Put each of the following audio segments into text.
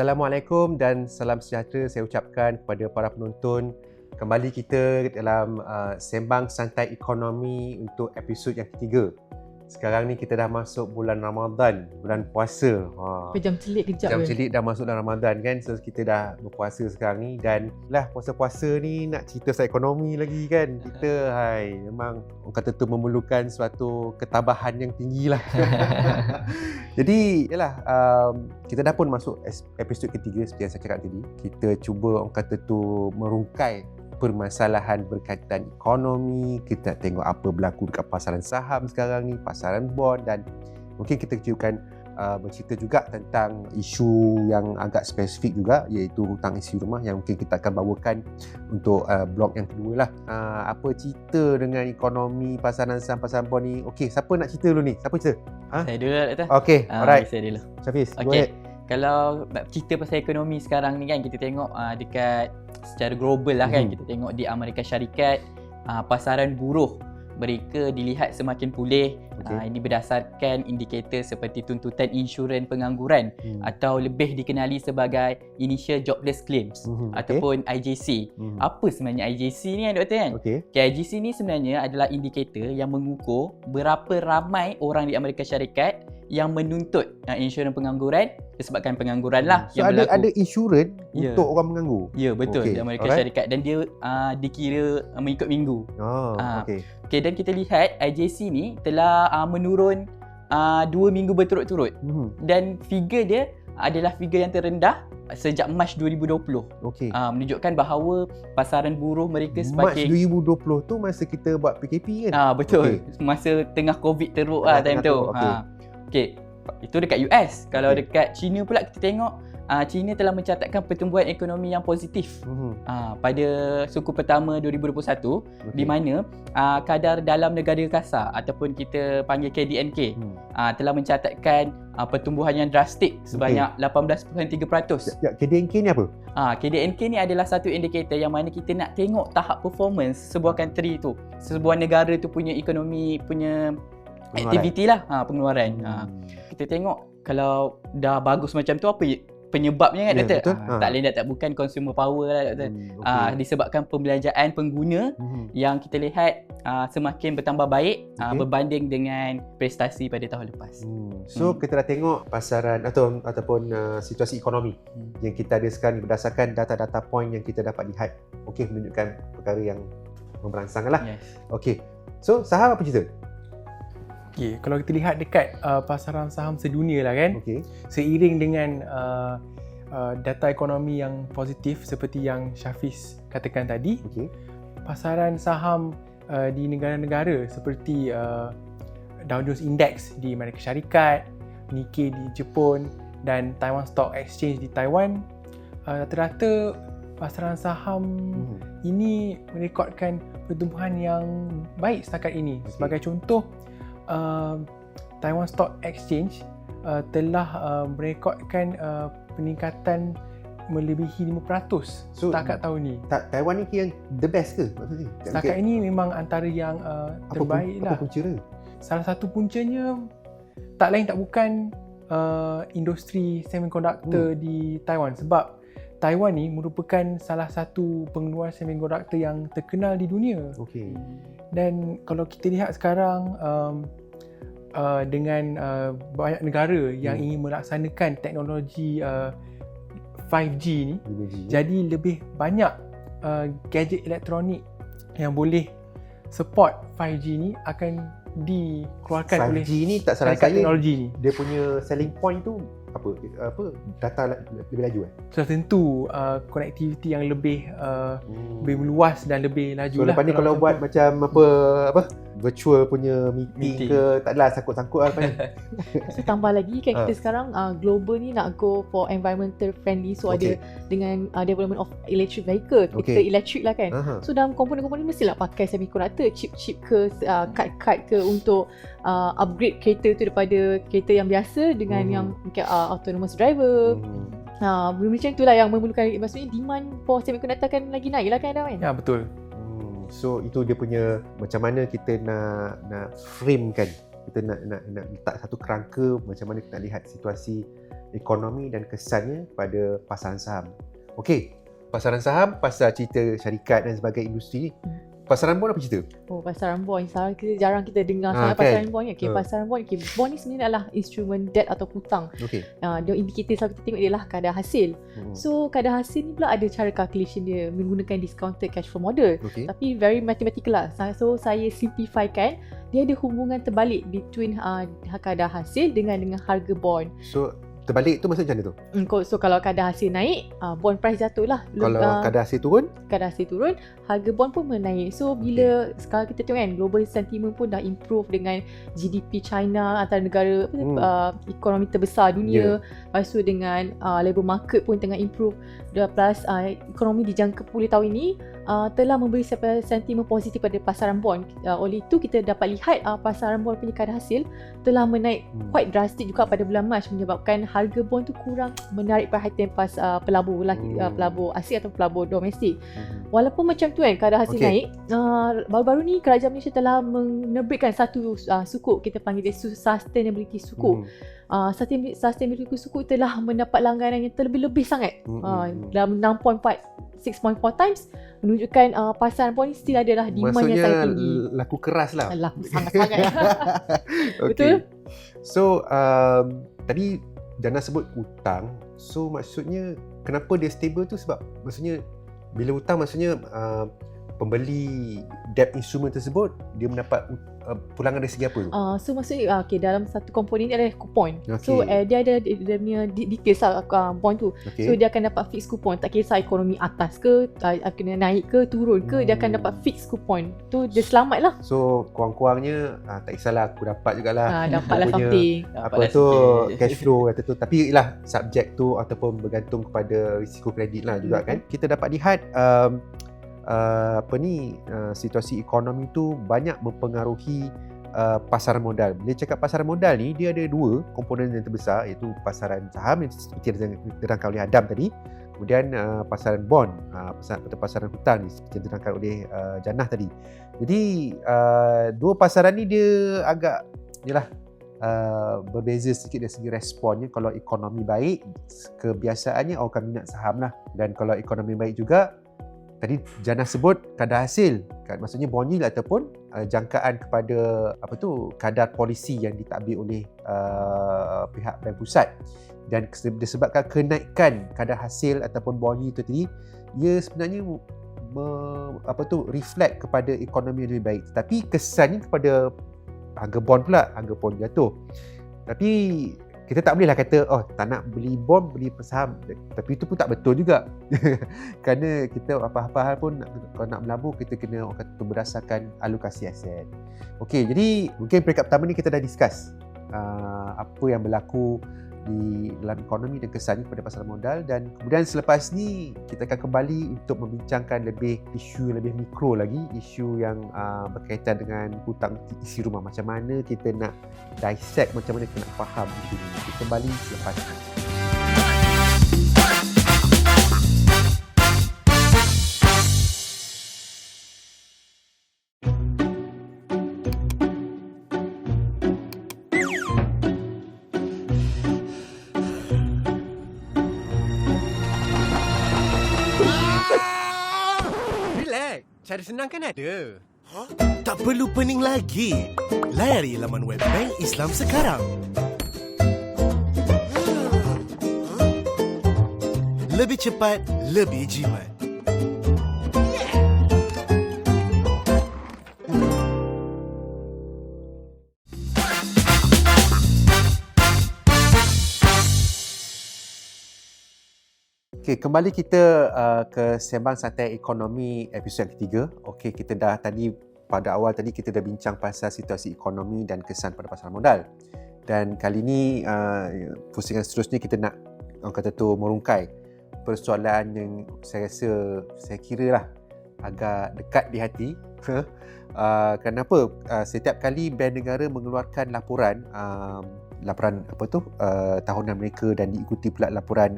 Assalamualaikum dan salam sejahtera saya ucapkan kepada para penonton. Kembali kita dalam Sembang Santai Ekonomi untuk episod yang ketiga. Sekarang ni kita dah masuk bulan Ramadan, bulan puasa. Jam celik kejap Jam celik dah masuk dalam Ramadan kan. So kita dah berpuasa sekarang ni dan lah puasa-puasa ni nak cerita pasal ekonomi lagi kan. Kita memang orang kata tu memerlukan suatu ketabahan yang tinggi lah. Jadi yalah, kita dah pun masuk episod ketiga seperti yang saya cakap tadi. Kita cuba orang kata tu merungkai permasalahan berkaitan ekonomi. Kita tengok apa berlaku dekat pasaran saham sekarang ni, pasaran bond, dan mungkin kita akan bercerita juga tentang isu yang agak spesifik juga, iaitu hutang isi rumah yang mungkin kita akan bawakan untuk blog yang kedua lah. Apa cerita dengan ekonomi pasaran saham, pasaran bond ni? Okey, siapa nak cerita dulu ni? Siapa cerita? Saya dulu lah Dr. Okey, alright. Saya dulu. Syafiz, go Okey. ahead. Kalau cerita pasal ekonomi sekarang ni kan, kita tengok dekat secara global lah kan, kita tengok di Amerika Syarikat, pasaran buruh mereka dilihat semakin pulih. Ini berdasarkan indikator seperti tuntutan insurans pengangguran atau lebih dikenali sebagai Initial Jobless Claims ataupun IJC. Apa sebenarnya IJC ni Doktor kan? IJC ni sebenarnya adalah indikator yang mengukur berapa ramai orang di Amerika Syarikat yang menuntut insurans pengangguran disebabkan pengangguran lah So yang berlaku. ada insurans untuk orang menganggur? Ya, betul. Di Amerika Syarikat, dan dia dikira mengikut minggu. Okey, dan kita lihat IJC ni telah menurun 2 minggu berturut-turut. Dan figure dia adalah figure yang terendah sejak Mac 2020. Menunjukkan bahawa pasaran buruh mereka semakin... Mac 2020 tu masa kita buat PKP kan? Betul. Masa tengah COVID teruk time tu. Okey, itu dekat US. Kalau dekat China pula kita tengok, China telah mencatatkan pertumbuhan ekonomi yang positif pada suku pertama 2021, di mana kadar dalam negara kasar ataupun kita panggil KDNK telah mencatatkan pertumbuhan yang drastik sebanyak 18.3%. KDNK ni apa? KDNK ni adalah satu indikator yang mana kita nak tengok tahap performance sebuah country tu, sebuah negara tu punya ekonomi, punya aktiviti lah, pengeluaran. Kita tengok kalau dah bagus macam tu, apa penyebabnya kan Doktor? Tak lain tak bukan consumer power lah Doktor. Disebabkan pembelanjaan pengguna yang kita lihat semakin bertambah baik berbanding dengan prestasi pada tahun lepas. So kita dah tengok pasaran ataupun situasi ekonomi yang kita ada sekarang berdasarkan data-data point yang kita dapat lihat. Menunjukkan perkara yang memberangsang lah. Okey. So saham apa cerita? Kalau kita lihat dekat pasaran saham sedunia lah kan, seiring dengan data ekonomi yang positif seperti yang Syafiz katakan tadi, pasaran saham di negara-negara seperti Dow Jones Index di Amerika Syarikat, Nikkei di Jepun dan Taiwan Stock Exchange di Taiwan, rata-rata pasaran saham ini merekodkan pertumbuhan yang baik setakat ini. Sebagai contoh, Taiwan Stock Exchange telah merekodkan peningkatan melebihi 5% setakat tahun ni. Taiwan ni yang the best ke maksudnya? Setakat ini memang antara yang terbaik lah. Apa punca dia? Salah satu puncanya tak lain tak bukan industri semiconductor di Taiwan, sebab Taiwan ni merupakan salah satu pengeluar semiconductor yang terkenal di dunia. Dan kalau kita lihat sekarang dengan banyak negara yang ingin melaksanakan teknologi 5G ni, jadi lebih banyak gadget elektronik yang boleh support 5G ni akan dikeluarkan 5G ni tak salah saya teknologi ni. Dia punya selling point tu apa data lebih laju Sudah tentu connectivity yang lebih meluas dan lebih laju lah. Lepas ni kalau buat macam apa virtual punya meeting ke, tak adalah sangkut-sangkut lah lepas ni. So tambah lagi kan kita sekarang global ni nak go for environmental friendly, so ada dengan development of electric vehicle, kereta elektrik lah kan. So dalam komponen-komponen mestilah pakai semiconductor, chip-chip ke, card ke untuk upgrade kereta tu daripada kereta yang biasa dengan yang autonomous driver. Benda macam itulah yang memerlukan, maksudnya demand for semiconductor kan lagi naik lah kan Dawan? Ya, betul. So itu dia punya macam mana kita nak frame kan, kita nak letak satu kerangka macam mana kita nak lihat situasi ekonomi dan kesannya pada pasaran saham. Okey, pasaran saham pasal cerita syarikat dan sebagai industri. Pasaran bond apa cerita? Oh, pasaran bond. Jarang kita dengar sangat pasaran bond ni. Pasaran bond. Bond ni sebenarnya adalah instrumen debt atau hutang. Dia indikator selalu kita tengok ialah kadar hasil. So, kadar hasil ni pula ada cara calculation dia menggunakan discounted cash flow model. Tapi very mathematical lah. So, saya simplifykan. Dia ada hubungan terbalik between kadar hasil dengan harga bond. So, terbalik tu maksudnya macam mana tu? So kalau kadar hasil naik, bond price jatuh lah. Kalau kadar hasil turun? Kadar hasil turun, harga bond pun menaik. So bila sekarang kita tengok kan, global sentiment pun dah improve dengan GDP China antara negara ekonomi terbesar dunia. Lepas tu dengan labour market pun tengah improve. Plus ekonomi dijangka pulih tahun ini telah memberi sentimen positif pada pasaran bond. Oleh itu kita dapat lihat pasaran bond punya kadar hasil telah menaik quite drastic juga pada bulan Mac, menyebabkan harga bond tu kurang menarik perhatian pelabur pelabur asing atau pelabur domestik. Walaupun macam tu kan, kadar hasil naik, baru-baru ni kerajaan Malaysia telah menerbitkan satu sukuk, kita panggil dia sustainability sukuk. Sustainability sukuk telah mendapat langganan yang terlebih-lebih sangat, dalam 6.4 times, menunjukkan pasaran bond ni still adalah demand yang sangat tinggi. Maksudnya laku keras lah. Sangat-sangat. Betul. So tadi Jana sebut hutang. So maksudnya kenapa dia stable tu sebab maksudnya bila hutang maksudnya pembeli debt instrument tersebut dia mendapat pulangan dari segi apa tu? So maksudnya dalam satu komponen ni adalah kupon. So dia ada dia punya details bond tu. So dia akan dapat fixed kupon, tak kisah ekonomi atas ke, kena naik ke, turun ke, dia akan dapat fixed kupon. Tu dia selamat lah. So kurang-kurangnya tak kisahlah, aku dapat jugalah. Dapatlah something. Apa tu cash flow kata tu. Tapi ialah subjek tu ataupun bergantung kepada risiko kredit lah juga kan. Kita dapat lihat situasi ekonomi tu banyak mempengaruhi pasaran modal. Bila cakap pasaran modal ni, dia ada dua komponen yang terbesar, iaitu pasaran saham yang seperti yang diterangkan oleh Adam tadi, kemudian pasaran bond atau pasaran hutang ni seperti yang diterangkan oleh Jannah tadi. Jadi dua pasaran ni dia agak berbeza sedikit dari segi responnya. Kalau ekonomi baik, kebiasaannya orang akan minat saham lah, dan kalau ekonomi baik juga, tadi Jannah sebut kadar hasil, maksudnya bond yield ataupun jangkaan kepada kadar polisi yang ditadbir oleh pihak bank pusat. Dan disebabkan kenaikan kadar hasil ataupun bond yield itu tadi, ia sebenarnya reflect kepada ekonomi yang lebih baik. Tapi kesannya kepada harga bond pula, harga bond jatuh. Tapi kita tak bolehlah kata tak nak beli bond, beli saham. Tapi itu pun tak betul juga. Kerana kita apa-apa hal pun kalau nak melabur, kita kena berdasarkan alokasi aset. Okey, jadi mungkin peringkat pertama ni kita dah discuss apa yang berlaku di dalam ekonomi dan kesannya kepada pasaran modal, dan kemudian selepas ni kita akan kembali untuk membincangkan lebih isu lebih mikro lagi, isu yang berkaitan dengan hutang isi rumah. Macam mana kita nak dissect, macam mana kita nak faham isu ini. Kita kembali selepas ini. Cara senang kan ada? Tak perlu pening lagi. Layari laman web Bank Islam sekarang. Lebih cepat, lebih jimat. Okey, kembali kita ke Sembang Santai Ekonomi episod yang ketiga. Okey, kita dah tadi pada awal tadi kita dah bincang pasal situasi ekonomi dan kesan pada pasaran modal. Dan kali ni pusingan seterusnya kita nak merungkai persoalan yang saya kira lah agak dekat di hati. Kenapa? Setiap kali Bank Negara mengeluarkan laporan tahunan mereka dan diikuti pula laporan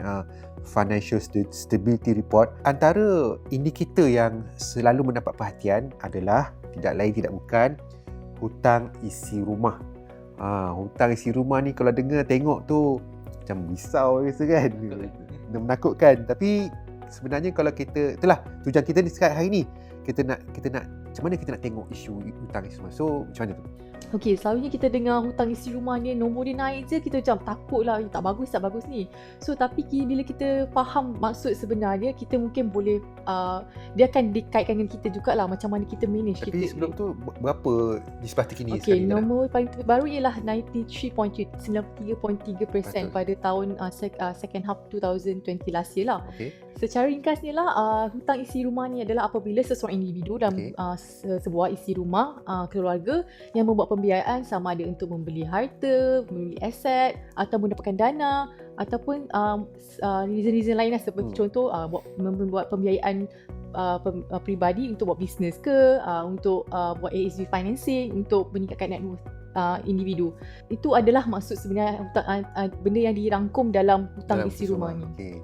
Financial Stability Report, antara indikator yang selalu mendapat perhatian adalah tidak lain tidak bukan hutang isi rumah. Hutang isi rumah ni kalau tengok tu macam risau rasa kan. Menakutkan. Tapi sebenarnya kalau kita, itulah tujuan kita ni sekarang hari ni. Kita nak macam mana kita nak tengok isu hutang isi rumah. So macam mana tu? Okey, selalunya kita dengar hutang isi rumah ni, nombor dia naik je, kita macam takut lah, tak bagus ni. So, tapi bila kita faham maksud sebenarnya, kita mungkin boleh, dia akan dikaitkan dengan kita jugalah, macam mana kita manage. Tapi sebelum tu, berapa di sebelah terkini sekali? Okey, nombor paling terbaru ialah 93.3% pada tahun second half 2020 last year lah. Okay. Secara ringkasnya lah, hutang isi rumah ni adalah apabila seseorang individu dalam sebuah isi rumah keluarga yang membuat pembiayaan sama ada untuk membeli harta, membeli aset atau mendapatkan dana ataupun reason-reason lain lah, seperti contoh membuat pembiayaan peribadi untuk buat bisnes ke, untuk buat ASV financing untuk meningkatkan net worth individu. Itu adalah maksud sebenarnya benda yang dirangkum dalam hutang isi rumah ni. Okay.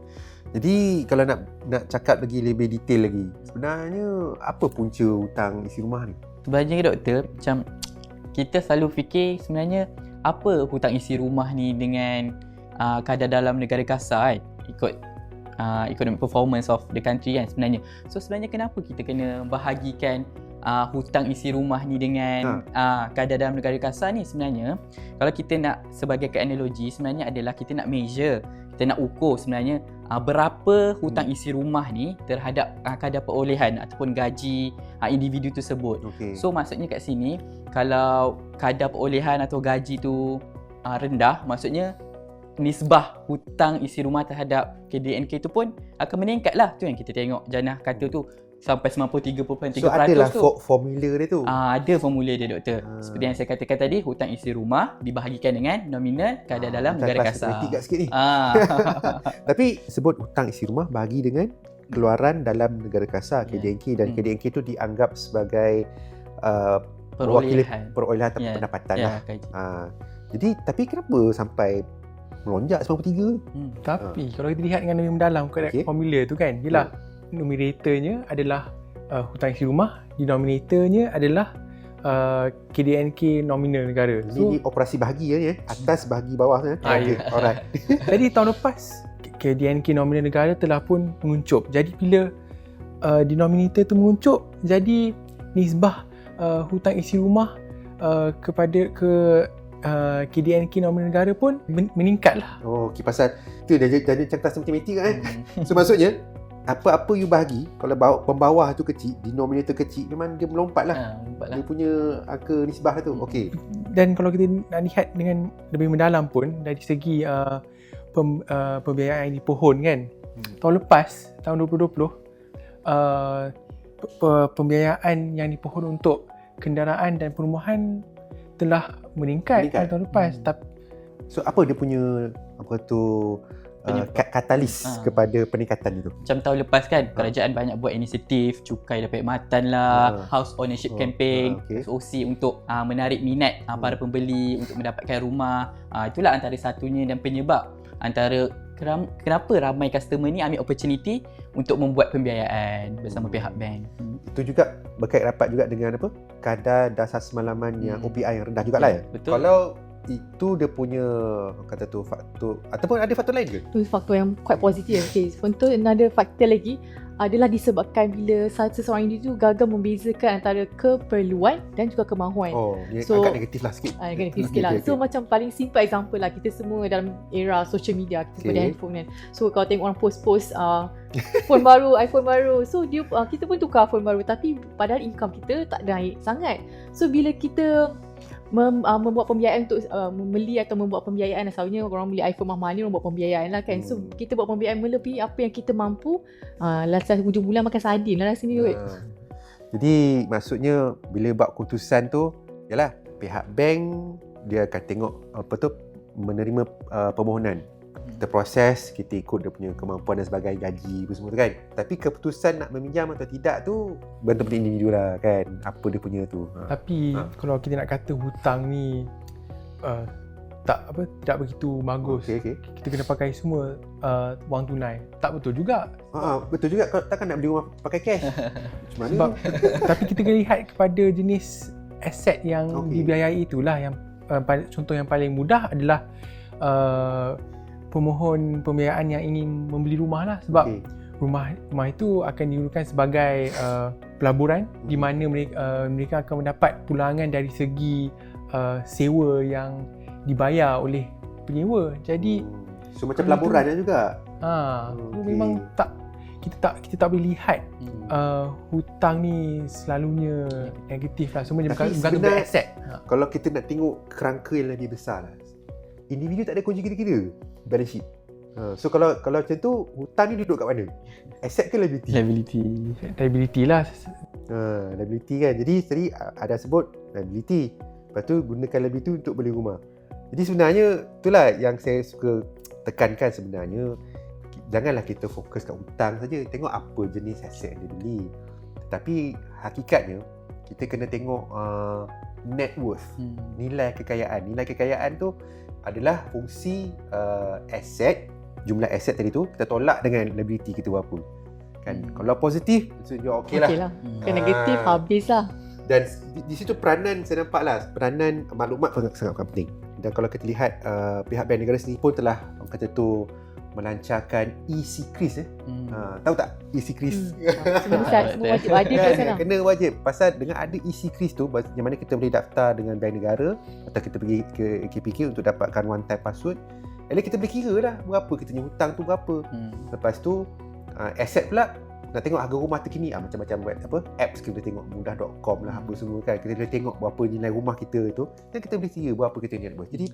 Jadi kalau nak cakap lagi lebih detail lagi, sebenarnya apa punca hutang isi rumah ni? Sebenarnya doktor, macam kita selalu fikir sebenarnya apa hutang isi rumah ni dengan kadar dalam negara kasar kan, ikut economic performance of the country kan sebenarnya. So sebenarnya kenapa kita kena bahagikan hutang isi rumah ni dengan kadar dalam negara kasar ni? Sebenarnya kalau kita nak sebagai analogi, sebenarnya adalah kita nak measure, kita nak ukur sebenarnya berapa hutang isi rumah ni terhadap kadar perolehan ataupun gaji individu tersebut. Okay. So maksudnya kat sini, kalau kadar perolehan atau gaji tu rendah, maksudnya nisbah hutang isi rumah terhadap KDNK tu pun akan meningkat lah. Tu yang kita tengok Janah kata tu sampai 93.3%. So adalah formula dia tu? Ada formula dia doktor. Seperti yang saya katakan tadi, hutang isi rumah dibahagikan dengan nominal kadar dalam negara kasar. Kat sikit ni. Tapi sebut hutang isi rumah bahagi dengan keluaran dalam negara kasar, KDNK, dan KDNK tu dianggap sebagai perolehan atau pendapatan lah. Jadi tapi kenapa sampai melonjak 93? Tapi kalau kita lihat dengan lebih mendalam formula tu kan, yelah numeratornya adalah hutang isi rumah, denominatornya adalah KDNK nominal negara. So, ini operasi bahagi ya, atas bahagi bawah ya. Alright. Jadi tahun lepas KDNK nominal negara telah pun menguncup. Jadi bila denominator tu menguncup, jadi nisbah hutang isi rumah kepada KDNK nominal negara pun meningkat lah. Okay, pasal tu dah jadi cerdas matematik kan. So maksudnya apa-apa you bahagi, kalau pembawah tu kecil, denominator kecil, memang dia melompat lah. Dia punya angka nisbah tu. Okey. Dan kalau kita nak lihat dengan lebih mendalam pun dari segi pembiayaan yang dipohon kan. Tahun lepas, tahun 2020, pembiayaan yang dipohon untuk kenderaan dan perumahan telah meningkat. Tahun lepas. So apa dia punya katalis kepada peningkatan itu? Macam tahun lepas kan, kerajaan banyak buat inisiatif cukai dan perkhidmatan lah, house ownership campaign, SOC untuk menarik minat para pembeli untuk mendapatkan rumah. Itulah antara satunya, dan penyebab antara kenapa ramai customer ni ambil opportunity untuk membuat pembiayaan bersama pihak bank. Itu juga berkait rapat juga dengan kadar dasar semalaman yang OPI yang rendah jugalah ya. Betul. Kalau itu dia punya faktor ataupun ada faktor lain ke? Itu faktor yang quite positif. Okay. Contoh another faktor lagi adalah disebabkan bila seseorang individu gagal membezakan antara keperluan dan juga kemahuan. Dia agak negatif lah sikit. Negatif sikit lah. So macam paling simple example lah, kita semua dalam era social media, kita pada handphone kan. So kalau tengok orang post phone baru, iPhone baru, so dia kita pun tukar phone baru, tapi padahal income kita tak naik sangat. So bila kita membuat pembiayaan untuk membeli atau membuat pembiayaan, selalunya orang beli iPhone mahal ni orang buat pembiayaan lah kan. So kita buat pembiayaan melebihi apa yang kita mampu, last hujung bulan makan sardin lah sini duit. Jadi maksudnya bila buat keputusan tu, yalah pihak bank dia akan tengok menerima permohonan, kita proses, kita ikut dia punya kemampuan dan sebagainya, gaji apa semua tu kan. Tapi keputusan nak meminjam atau tidak tu benar-benar individu lah kan, apa dia punya tu. Tapi kalau kita nak kata hutang ni tidak begitu bagus, kita kena pakai semua wang tunai, tak betul juga. Betul juga, takkan nak beli rumah pakai cash. Macam mana? Sebab tapi kita kena lihat kepada jenis aset yang dibiayai itulah. Yang contoh yang paling mudah adalah pemohon pembiayaan yang ingin membeli rumah lah, sebab rumah itu akan digunakan sebagai pelaburan di mana mereka akan mendapat pulangan dari segi sewa yang dibayar oleh penyewa. Jadi so macam pelaburan juga. Memang kita tak boleh lihat hutang ni selalunya negatif lah. Semua bukan aset. Kalau kita nak tengok kerangka yang lebih besar lah, individu tak ada kunci kira-kira balance sheet. So kalau macam tu, hutang ni duduk kat mana? Aset ke liability? Liability lah. Liability kan. Jadi tadi ada sebut liability. Lepas tu gunakan liability untuk beli rumah. Jadi sebenarnya itulah yang saya suka tekankan sebenarnya. Janganlah kita fokus kat hutang saja. Tengok apa jenis aset yang dia beli. Tetapi hakikatnya kita kena tengok net worth, nilai kekayaan. Nilai kekayaan tu adalah fungsi aset, jumlah aset tadi tu kita tolak dengan liability kita berapa. Kan? Kalau positif, maksudnya okey lah. Kalau negatif, habis lah. Dan di situ peranan saya nampak lah, peranan maklumat sangat penting. Dan kalau kita lihat pihak Bank Negara sendiri pun telah orang kata tu melancarkan e-Secris. Tahu tak e-Secris? Semua wajib ada kat sana. Kena wajib. Pasal dengan ada e-Secris tu, yang mana kita boleh daftar dengan Bank Negara atau kita pergi ke AKPK untuk dapatkan one time password. Jadi kita boleh kira dah berapa kita punya hutang tu berapa. Lepas tu aset pula, nak tengok harga rumah terkini, macam-macam apps kita boleh tengok, mudah.com lah apa semua kan. Kita boleh tengok berapa nilai rumah kita tu dan kita boleh kira berapa kita ni nak buat. Jadi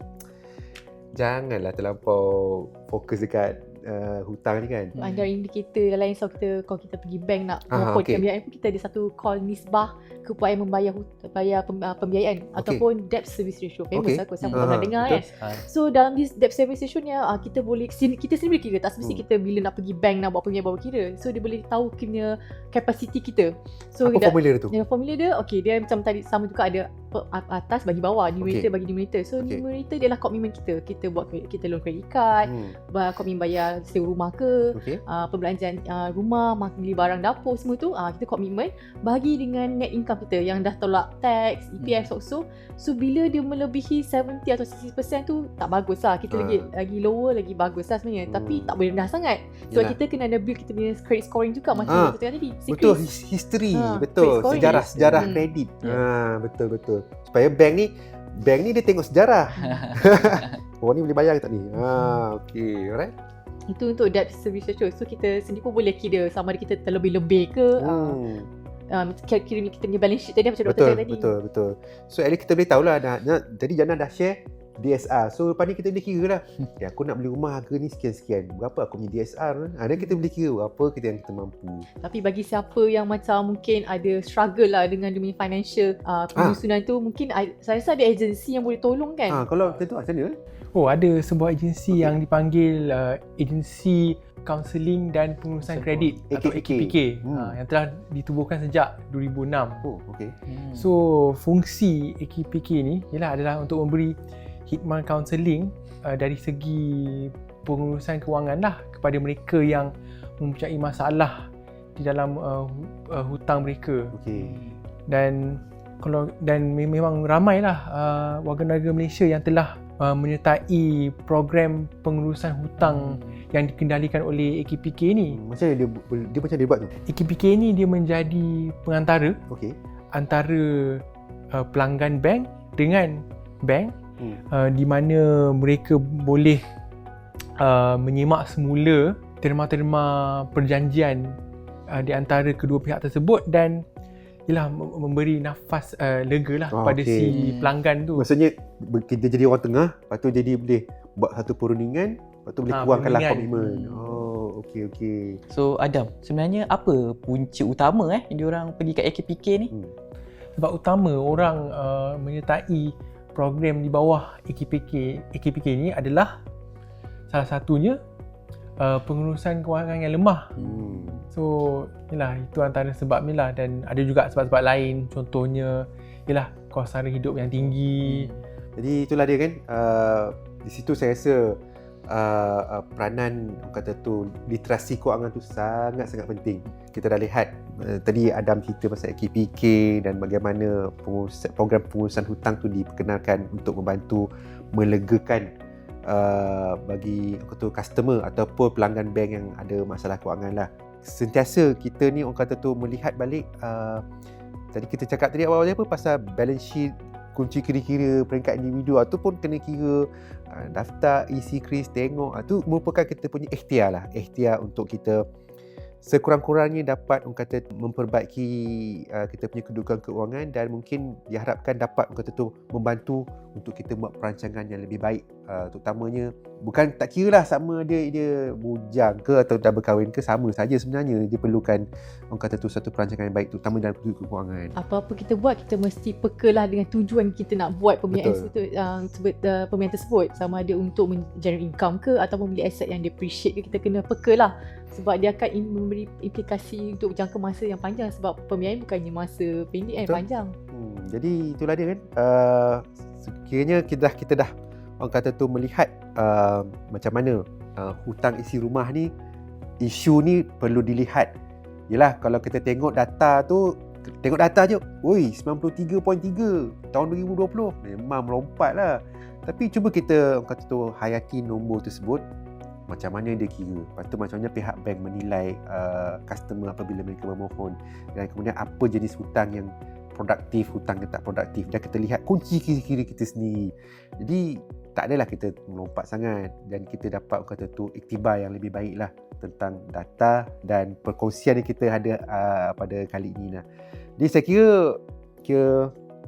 janganlah terlampau fokus dekat hutang ni kan. Antara indikator lain, so kalau kita pergi bank nak mohon pembiayaan pun, kita ada satu call nisbah keupayaan membayar pembiayaan ataupun debt service ratio. Famous aku siapa pernah dengar kan. So dalam this debt service ratio ni kita sendiri kira, tak semesti kita bila nak pergi bank nak buat pembiayaan baru kira. So dia boleh tahu kena capacity kita. So apa formula dia tu? Formula dia dia macam tadi sama juga, ada atas bagi bawah, numerator bagi numerator. So numerator dia adalah komitmen kita buat, kita loan credit card, komitmen bayar sewa rumah ke, perbelanjaan rumah, beli barang dapur, semua tu kita komitmen bagi dengan net income kita yang dah tolak tax, EPF so bila dia melebihi 70 atau 60% tu tak bagus lah. Kita lagi lower lagi bagus lah sebenarnya, tapi tak boleh rendah sangat. Sebab kita kena ada build kita punya credit scoring juga macam kita tadi. Betul, history, betul, sejarah kredit. Betul. Supaya bank ni dia tengok sejarah. Orang ni boleh bayar ke tak ni? Okay, alright. Itu untuk debt service ratio. So kita sendiri pun boleh kira sama ada kita terlebih-lebih ke. Kira kita punya balance sheet tadi macam doktor tadi. Betul. So at least kita boleh tahulah. Jadi Jana dah share DSR. So lepas ni kita boleh kira lah. Aku nak beli rumah harga ni sekian-sekian. Berapa aku punya DSR? Dan kita boleh kira berapa yang kita mampu. Tapi bagi siapa yang macam mungkin ada struggle lah dengan dia punya financial penyusunan tu, mungkin saya rasa ada agensi yang boleh tolong kan? Kalau macam tu macam mana? Ada sebuah agensi yang dipanggil Agensi Kaunseling dan Pengurusan Kredit atau AKPK yang telah ditubuhkan sejak 2006. So fungsi AKPK ni adalah untuk memberi khidmat kaunseling dari segi pengurusan kewangan lah kepada mereka yang mempunyai masalah di dalam hutang mereka. Dan memang ramailah warga-negara Malaysia yang telah menyertai program pengurusan hutang yang dikendalikan oleh AKPK ni. Macam mana dia macam dia buat tu? AKPK ni dia menjadi pengantara antara pelanggan bank dengan bank, di mana mereka boleh menyemak semula terma-terma perjanjian di antara kedua pihak tersebut dan memberi nafas lega lah kepada si pelanggan tu. Maksudnya kita jadi orang tengah, lepas tu jadi boleh buat satu perundingan, lepas tu boleh kurangkanlah komitmen. Okey. So Adam, sebenarnya apa punca utama diorang pergi kat AKPK ni? Sebab utama orang menyertai program di bawah AKPK ni adalah salah satunya pengurusan kewangan yang lemah. So itu antara sebab ni lah, dan ada juga sebab-sebab lain, contohnya kos sara hidup yang tinggi. Jadi itulah dia kan, di situ saya rasa peranan kata tu literasi kewangan tu sangat-sangat penting. Kita dah lihat tadi Adam cerita pasal AKPK dan bagaimana program pengurusan hutang tu diperkenalkan untuk membantu melegakan bagi customer ataupun pelanggan bank yang ada masalah kewangan lah. Sentiasa kita ni orang kata tu melihat balik, tadi kita cakap tadi awal-awal apa pasal balance sheet, kunci kira-kira peringkat individu ataupun kena kira daftar isi kris, tengok tu merupakan kita punya ikhtiar untuk kita sekurang-kurangnya dapat orang kata memperbaiki kita punya kedudukan keuangan, dan mungkin diharapkan dapat orang kata tu membantu untuk kita buat perancangan yang lebih baik, terutamanya bukan tak kira lah sama dia bujang ke atau dah berkahwin ke, sama saja sebenarnya dia perlukan orang kata tu satu perancangan yang baik terutama dalam kedudukan keuangan. Apa-apa kita buat kita mesti pekalah dengan tujuan kita nak buat pembinaan tersebut, sama ada untuk generate income ke ataupun beli aset yang depreciate ke, kita kena pekalah sebab dia akan memberi implikasi untuk jangka masa yang panjang, sebab pembiayaan bukannya masa pendek panjang. Jadi itulah dia kan, sekiranya kita dah orang kata tu melihat macam mana hutang isi rumah ni, isu ni perlu dilihat. Yelah, kalau kita tengok data je, 93.3 tahun 2020 memang melompat lah. Tapi cuba kita orang kata tu hayati nombor tersebut, macam mana dia kira, lepas tu macam mana pihak bank menilai customer apabila mereka memohon, dan kemudian apa jenis hutang yang produktif, hutang yang tak produktif, dan kita lihat kunci kira-kira kita sendiri. Jadi tak adalah kita melompat sangat, dan kita dapat kata tu iktibar yang lebih baik lah tentang data dan perkongsian yang kita ada pada kali ini lah. Jadi saya kira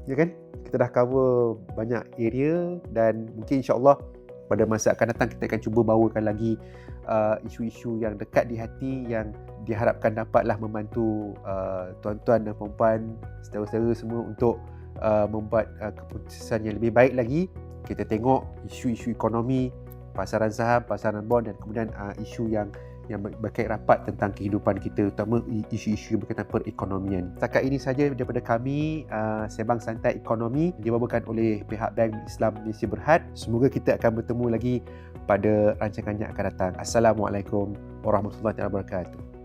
ya kan, kita dah cover banyak area, dan mungkin insyaAllah pada masa akan datang kita akan cuba bawakan lagi isu-isu yang dekat di hati, yang diharapkan dapatlah membantu tuan-tuan dan puan-puan, saudara-saudara semua untuk membuat keputusan yang lebih baik lagi. Kita tengok isu-isu ekonomi, pasaran saham, pasaran bond, dan kemudian isu yang berkait rapat tentang kehidupan kita, terutama isu-isu berkaitan perekonomian. Setakat ini saja daripada kami, Sembang Santai Ekonomi dibawakan oleh pihak Bank Islam Malaysia Berhad. Semoga kita akan bertemu lagi pada rancangan yang akan datang. Assalamualaikum warahmatullahi wabarakatuh.